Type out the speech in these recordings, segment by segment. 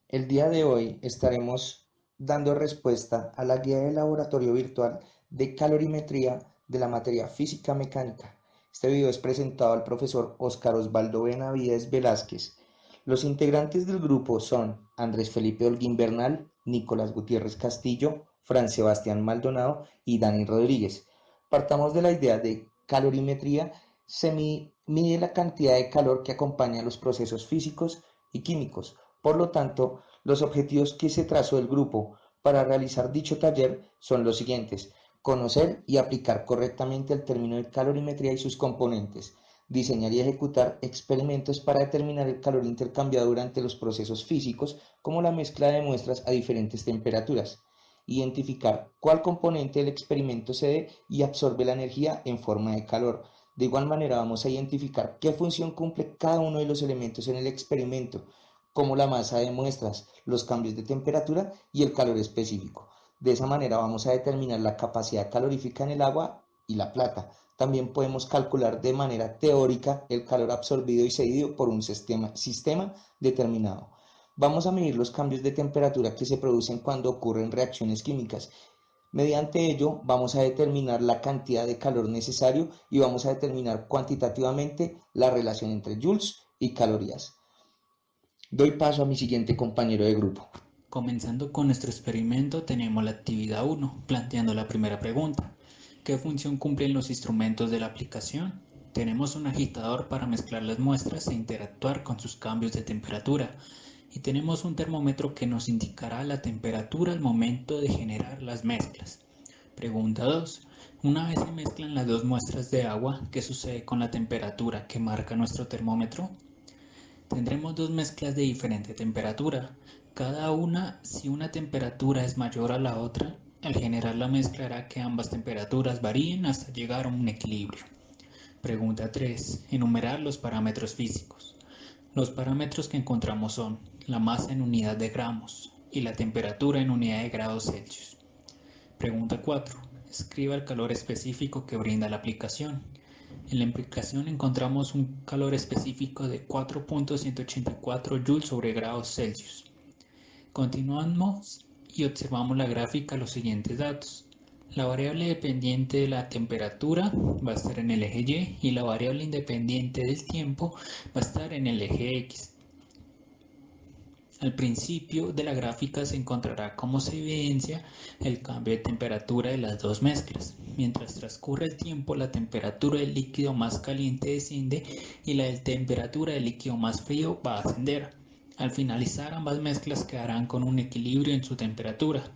El día de hoy estaremos dando respuesta a la guía de laboratorio virtual de calorimetría de la materia física mecánica. Este video es presentado al profesor Óscar Osvaldo Benavides Velázquez. Los integrantes del grupo son Andrés Felipe Holguín Bernal, Nicolás Gutiérrez Castillo, Fran Sebastián Maldonado y Dani Rodríguez. Partamos de la idea de calorimetría. Se mide la cantidad de calor que acompaña a los procesos físicos y químicos. Por lo tanto, los objetivos que se trazó el grupo para realizar dicho taller son los siguientes: conocer y aplicar correctamente el término de calorimetría y sus componentes, diseñar y ejecutar experimentos para determinar el calor intercambiado durante los procesos físicos, como la mezcla de muestras a diferentes temperaturas, identificar cuál componente del experimento cede y absorbe la energía en forma de calor. De igual manera vamos a identificar qué función cumple cada uno de los elementos en el experimento, como la masa de muestras, los cambios de temperatura y el calor específico. De esa manera vamos a determinar la capacidad calorífica en el agua y la plata. También podemos calcular de manera teórica el calor absorbido y cedido por un sistema determinado. Vamos a medir los cambios de temperatura que se producen cuando ocurren reacciones químicas. Mediante ello vamos a determinar la cantidad de calor necesario y vamos a determinar cuantitativamente la relación entre joules y calorías. Doy paso a mi siguiente compañero de grupo. Comenzando con nuestro experimento, tenemos la actividad 1, planteando la primera pregunta. ¿Qué función cumplen los instrumentos de la aplicación? Tenemos un agitador para mezclar las muestras e interactuar con sus cambios de temperatura. Y tenemos un termómetro que nos indicará la temperatura al momento de generar las mezclas. Pregunta 2. Una vez se mezclan las dos muestras de agua, ¿qué sucede con la temperatura que marca nuestro termómetro? Tendremos dos mezclas de diferente temperatura. Cada una, si una temperatura es mayor a la otra, al generar la mezcla hará que ambas temperaturas varíen hasta llegar a un equilibrio. Pregunta 3. Enumerar los parámetros físicos. Los parámetros que encontramos son la masa en unidad de gramos y la temperatura en unidad de grados Celsius. Pregunta 4. Escriba el calor específico que brinda la aplicación. En la aplicación encontramos un calor específico de 4.184 joules sobre grados Celsius. Continuamos y observamos la gráfica los siguientes datos. La variable dependiente de la temperatura va a estar en el eje Y y la variable independiente del tiempo va a estar en el eje X. Al principio de la gráfica se encontrará cómo se evidencia el cambio de temperatura de las dos mezclas. Mientras transcurre el tiempo, la temperatura del líquido más caliente desciende y la de temperatura del líquido más frío va a ascender. Al finalizar, ambas mezclas quedarán con un equilibrio en su temperatura.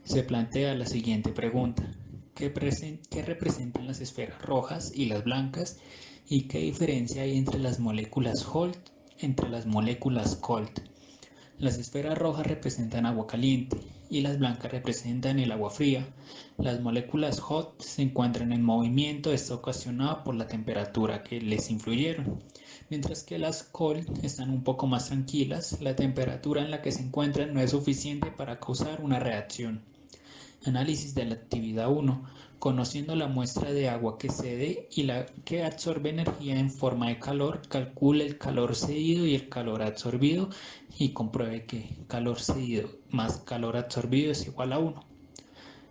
Se plantea la siguiente pregunta: ¿qué representan las esferas rojas y las blancas? ¿Y qué diferencia hay entre las moléculas Holt entre las moléculas Cold? Las esferas rojas representan agua caliente y las blancas representan el agua fría. Las moléculas hot se encuentran en movimiento, esto ocasionado por la temperatura que les influyeron, mientras que las cold están un poco más tranquilas, la temperatura en la que se encuentran no es suficiente para causar una reacción. Análisis de la actividad 1. Conociendo la muestra de agua que cede y la que absorbe energía en forma de calor, calcule el calor cedido y el calor absorbido y compruebe que calor cedido más calor absorbido es igual a 1.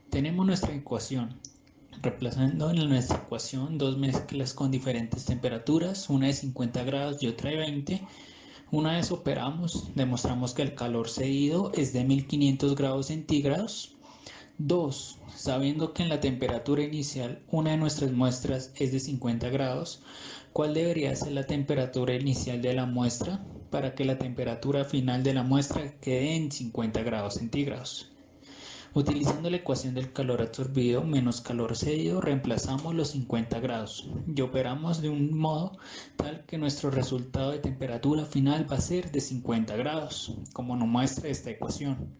Tenemos nuestra ecuación. Reemplazando en nuestra ecuación dos mezclas con diferentes temperaturas, una de 50 grados y otra de 20. Una vez operamos, demostramos que el calor cedido es de 1500 grados centígrados. 2. Sabiendo que en la temperatura inicial una de nuestras muestras es de 50 grados, ¿cuál debería ser la temperatura inicial de la muestra para que la temperatura final de la muestra quede en 50 grados centígrados? Utilizando la ecuación del calor absorbido menos calor cedido, reemplazamos los 50 grados y operamos de un modo tal que nuestro resultado de temperatura final va a ser de 50 grados, como nos muestra esta ecuación.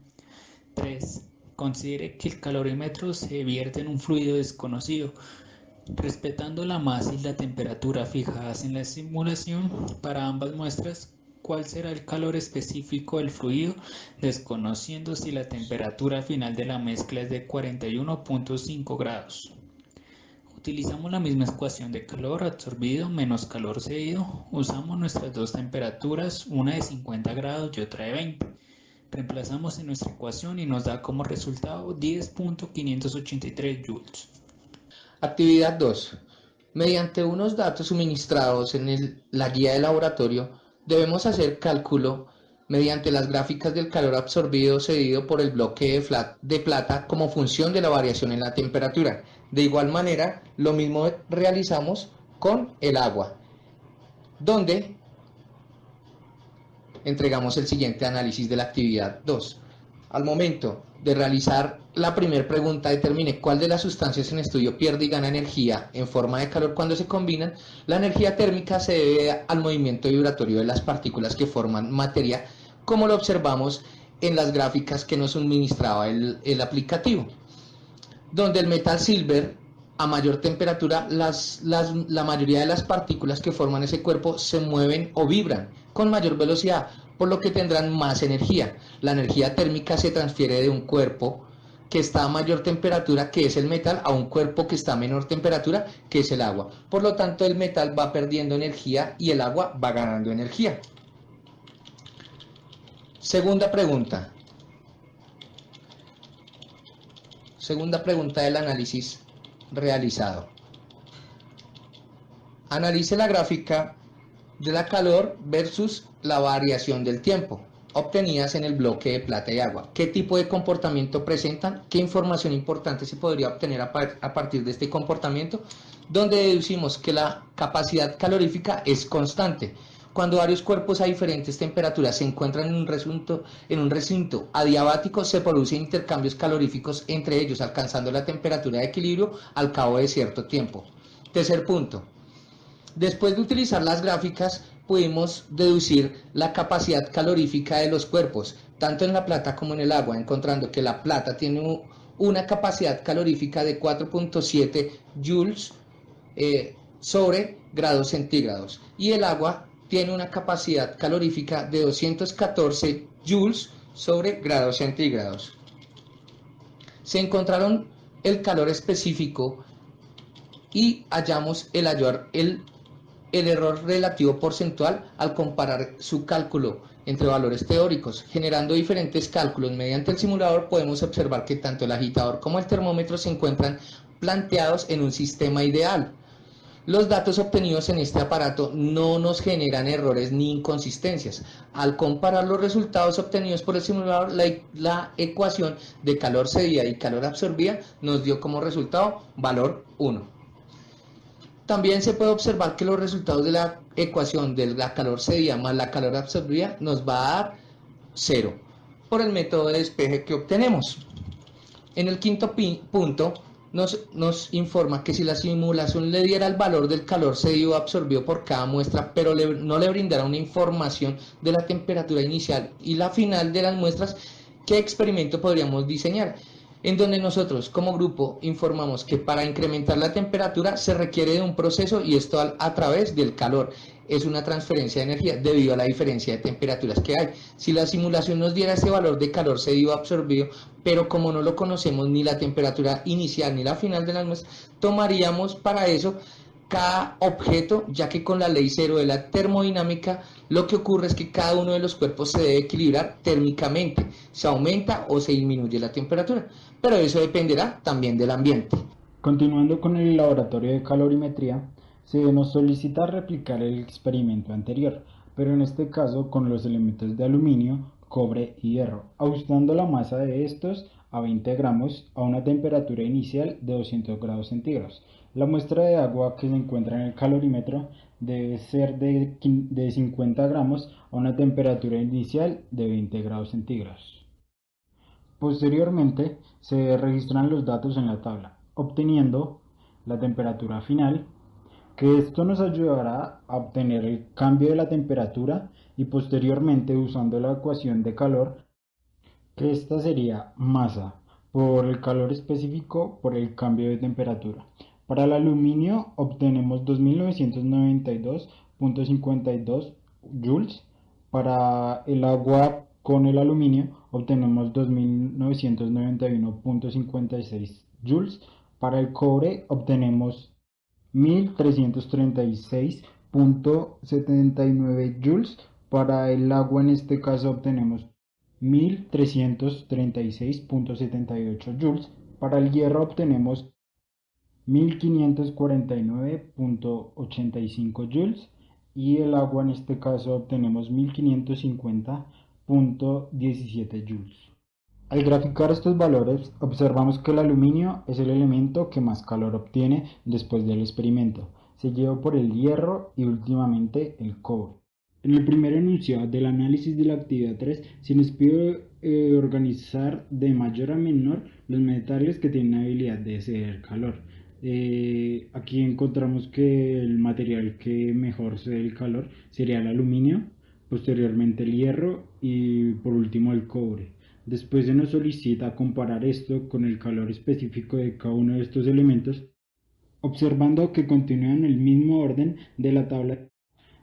3. Considere que el calorímetro se vierte en un fluido desconocido, respetando la masa y la temperatura fijadas en la simulación para ambas muestras. ¿Cuál será el calor específico del fluido, desconociendo si la temperatura final de la mezcla es de 41.5 grados? Utilizamos la misma ecuación de calor absorbido menos calor cedido. Usamos nuestras dos temperaturas, una de 50 grados y otra de 20. Reemplazamos en nuestra ecuación y nos da como resultado 10.583 joules. Actividad 2. Mediante unos datos suministrados en la guía de laboratorio, debemos hacer cálculo mediante las gráficas del calor absorbido cedido por el bloque de plata como función de la variación en la temperatura. De igual manera, lo mismo realizamos con el agua, donde entregamos el siguiente análisis de la actividad 2. Al momento de realizar la primera pregunta, determine cuál de las sustancias en estudio pierde y gana energía en forma de calor cuando se combinan. La energía térmica se debe al movimiento vibratorio de las partículas que forman materia, como lo observamos en las gráficas que nos suministraba el aplicativo, donde el metal silver, a mayor temperatura, la mayoría de las partículas que forman ese cuerpo se mueven o vibran con mayor velocidad, por lo que tendrán más energía. La energía térmica se transfiere de un cuerpo que está a mayor temperatura, que es el metal, a un cuerpo que está a menor temperatura, que es el agua. Por lo tanto, el metal va perdiendo energía y el agua va ganando energía. Segunda pregunta. Segunda pregunta del análisis realizado. Analice la gráfica de la calor versus la variación del tiempo obtenidas en el bloque de plata y agua. ¿Qué tipo de comportamiento presentan? ¿Qué información importante se podría obtener a partir de este comportamiento? Donde deducimos que la capacidad calorífica es constante. Cuando varios cuerpos a diferentes temperaturas se encuentran en un recinto adiabático, se producen intercambios caloríficos entre ellos, alcanzando la temperatura de equilibrio al cabo de cierto tiempo. Tercer punto. Después de utilizar las gráficas, pudimos deducir la capacidad calorífica de los cuerpos, tanto en la plata como en el agua, encontrando que la plata tiene una capacidad calorífica de 4.7 joules sobre grados centígrados y el agua tiene una capacidad calorífica de 214 joules sobre grados centígrados. Se encontraron el calor específico y hallamos el error relativo porcentual al comparar su cálculo entre valores teóricos. Generando diferentes cálculos mediante el simulador, podemos observar que tanto el agitador como el termómetro se encuentran planteados en un sistema ideal. Los datos obtenidos en este aparato no nos generan errores ni inconsistencias. Al comparar los resultados obtenidos por el simulador, la ecuación de calor cedida y calor absorbida nos dio como resultado valor 1. También se puede observar que los resultados de la ecuación de la calor cedida más la calor absorbida nos va a dar 0 por el método de despeje que obtenemos. En el quinto punto nos informa que si la simulación le diera el valor del calor cedido o absorbido por cada muestra, pero no le brindara una información de la temperatura inicial y la final de las muestras, ¿qué experimento podríamos diseñar? En donde nosotros como grupo informamos que para incrementar la temperatura se requiere de un proceso y esto a través del calor. Es una transferencia de energía debido a la diferencia de temperaturas que hay. Si la simulación nos diera ese valor de calor cedido absorbido, pero como no lo conocemos ni la temperatura inicial ni la final de las muestras, tomaríamos para eso cada objeto, ya que con la ley cero de la termodinámica lo que ocurre es que cada uno de los cuerpos se debe equilibrar térmicamente, se aumenta o se disminuye la temperatura, pero eso dependerá también del ambiente. Continuando con el laboratorio de calorimetría, se nos solicita replicar el experimento anterior, pero en este caso con los elementos de aluminio, cobre y hierro, ajustando la masa de estos a 20 gramos a una temperatura inicial de 200 grados centígrados. La muestra de agua que se encuentra en el calorímetro debe ser de 50 gramos a una temperatura inicial de 20 grados centígrados. Posteriormente se registran los datos en la tabla, obteniendo la temperatura final, que esto nos ayudará a obtener el cambio de la temperatura y posteriormente usando la ecuación de calor, que esta sería masa por el calor específico por el cambio de temperatura. Para el aluminio obtenemos 2992.52 joules. Para el agua con el aluminio obtenemos 2991.56 joules. Para el cobre obtenemos 1336.79 joules. Para el agua en este caso obtenemos 1336.78 joules. Para el hierro obtenemos 1549.85 joules y el agua en este caso obtenemos 1550.17 joules. Al graficar estos valores observamos que el aluminio es el elemento que más calor obtiene después del experimento, seguido por el hierro y últimamente el cobre. En el primer enunciado del análisis de la actividad 3 se nos pide organizar de mayor a menor los metales que tienen habilidad de ceder calor. Aquí encontramos que el material que mejor cede el calor sería el aluminio, posteriormente el hierro y por último el cobre. Después se nos solicita comparar esto con el calor específico de cada uno de estos elementos, observando que continúan el mismo orden de la tabla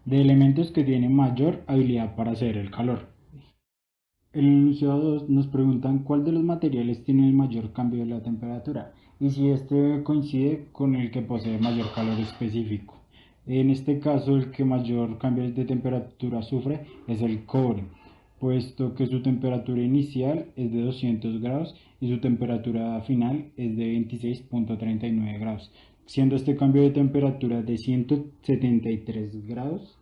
de elementos que tienen mayor habilidad para ceder el calor. En el enunciado 2 nos preguntan cuál de los materiales tiene el mayor cambio de la temperatura y si este coincide con el que posee mayor calor específico. En este caso, el que mayor cambio de temperatura sufre es el cobre, puesto que su temperatura inicial es de 200 grados y su temperatura final es de 26.39 grados, siendo este cambio de temperatura de 173 grados.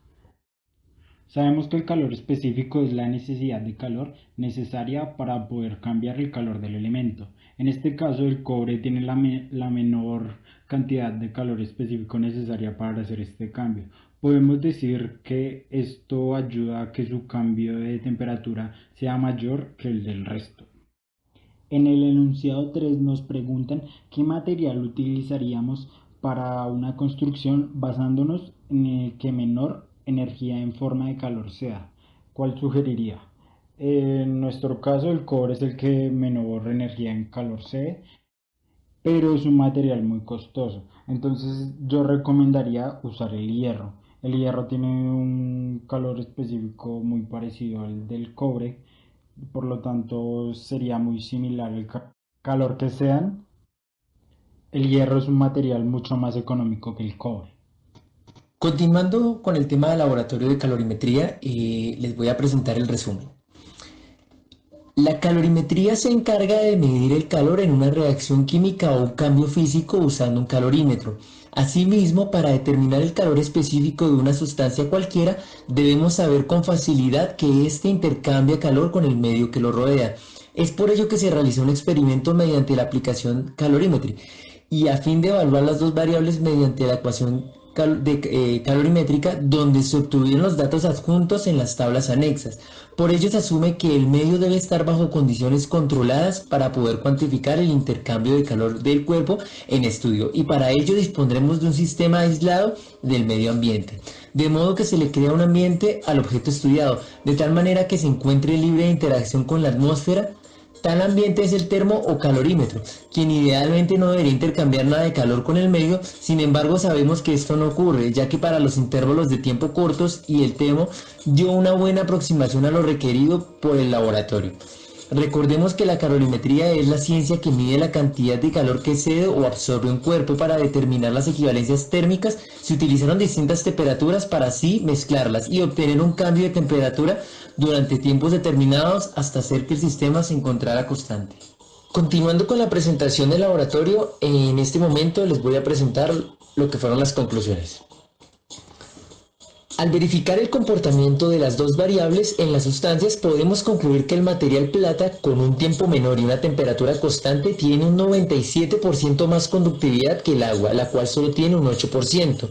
Sabemos que el calor específico es la necesidad de calor necesaria para poder cambiar el calor del elemento. En este caso, el cobre tiene la menor cantidad de calor específico necesaria para hacer este cambio. Podemos decir que esto ayuda a que su cambio de temperatura sea mayor que el del resto. En el enunciado 3 nos preguntan qué material utilizaríamos para una construcción basándonos en el que menor energía en forma de calor sea. ¿Cuál sugeriría? En nuestro caso el cobre es el que menor energía en calor cede, pero es un material muy costoso, entonces yo recomendaría usar el hierro. El hierro tiene un calor específico muy parecido al del cobre, por lo tanto sería muy similar el calor que sean. El hierro es un material mucho más económico que el cobre. Continuando con el tema del laboratorio de calorimetría, les voy a presentar el resumen. La calorimetría se encarga de medir el calor en una reacción química o un cambio físico usando un calorímetro. Asimismo, para determinar el calor específico de una sustancia cualquiera, debemos saber con facilidad que éste intercambia calor con el medio que lo rodea. Es por ello que se realizó un experimento mediante la aplicación calorimetría y a fin de evaluar las dos variables mediante la ecuación calorimétrica, donde se obtuvieron los datos adjuntos en las tablas anexas. Por ello se asume que el medio debe estar bajo condiciones controladas para poder cuantificar el intercambio de calor del cuerpo en estudio, y para ello dispondremos de un sistema aislado del medio ambiente, de modo que se le crea un ambiente al objeto estudiado, de tal manera que se encuentre libre de interacción con la atmósfera. Tal ambiente es el termo o calorímetro, quien idealmente no debería intercambiar nada de calor con el medio. Sin embargo, sabemos que esto no ocurre, ya que para los intervalos de tiempo cortos y el termo dio una buena aproximación a lo requerido por el laboratorio. Recordemos que la calorimetría es la ciencia que mide la cantidad de calor que cede o absorbe un cuerpo. Para determinar las equivalencias térmicas se utilizaron distintas temperaturas para así mezclarlas y obtener un cambio de temperatura durante tiempos determinados hasta hacer que el sistema se encontrara constante. Continuando con la presentación del laboratorio, en este momento les voy a presentar lo que fueron las conclusiones. Al verificar el comportamiento de las dos variables en las sustancias, podemos concluir que el material plata, con un tiempo menor y una temperatura constante, tiene un 97% más conductividad que el agua, la cual solo tiene un 8%.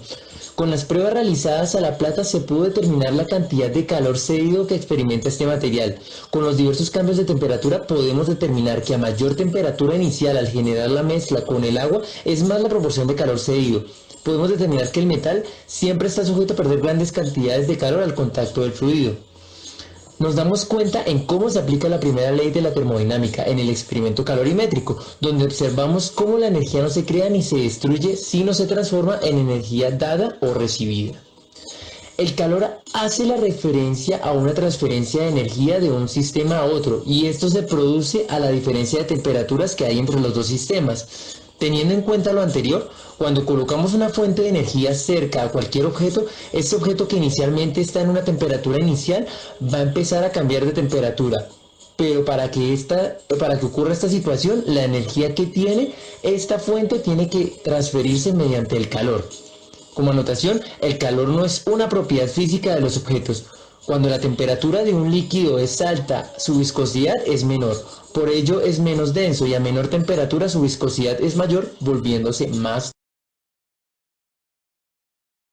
Con las pruebas realizadas a la plata se pudo determinar la cantidad de calor cedido que experimenta este material. Con los diversos cambios de temperatura podemos determinar que a mayor temperatura inicial al generar la mezcla con el agua es más la proporción de calor cedido. Podemos determinar que el metal siempre está sujeto a perder grandes cantidades de calor al contacto del fluido. Nos damos cuenta en cómo se aplica la primera ley de la termodinámica en el experimento calorimétrico, donde observamos cómo la energía no se crea ni se destruye, sino se transforma en energía dada o recibida. El calor hace la referencia a una transferencia de energía de un sistema a otro, y esto se produce a la diferencia de temperaturas que hay entre los dos sistemas. Teniendo en cuenta lo anterior, cuando colocamos una fuente de energía cerca a cualquier objeto, este objeto que inicialmente está en una temperatura inicial va a empezar a cambiar de temperatura. pero para que ocurra esta situación, la energía que tiene esta fuente tiene que transferirse mediante el calor. Como anotación, el calor no es una propiedad física de los objetos. Cuando la temperatura de un líquido es alta, su viscosidad es menor. Por ello es menos denso y a menor temperatura su viscosidad es mayor, volviéndose más